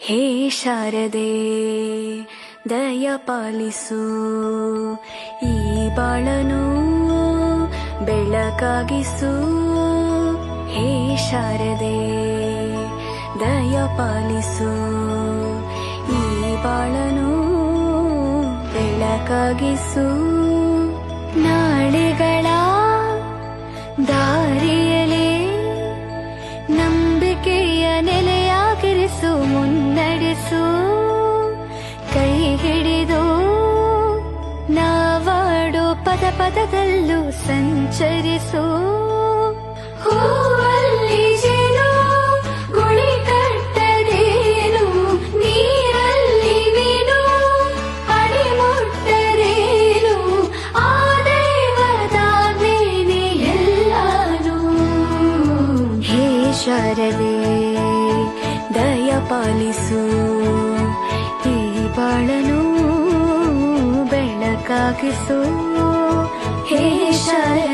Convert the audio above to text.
ಹೇ ಶಾರದೆ ದಯ ಪಾಲಿಸು, ಈ ಬಾಳನು ಬೆಳಕಾಗಿಸು. ಹೇ ಶಾರದೆ ದಯ ಪಾಲಿಸು, ಈ ಬಾಳನು ಬೆಳಕಾಗಿಸು. ನಾಳೆಗಳ ದಾರಿಯಲೇ ನಂಬಿಕೆಯ ನೆಲೆಯಾಗಿರಿಸು, ಮುನ್ನಡೆಸು. ಕೈ ಹಿಡಿದು ನಾವಾಡೋ ಪದ ಪದದಲ್ಲೂ ಸಂಚರಿಸು. ಹೂವಲ್ಲಿ ಜೇನು ಗುಳಿ ಕಟ್ಟದೇನು, ನೀರಲ್ಲಿ ಮೀನು ಅಡಿ ಮುಟ್ಟರೇನು, ಆ ದೈವದಾಜ್ಞೆನೇ ಎಲ್ಲಾನು. ಹೇ ಶಾರದೆ ದಯ ಪಾಲಿಸು, ಈ ಬಾಳನು ಬೆಳಕಾಗಿಸು. ಹೇ ಶಾರದೆ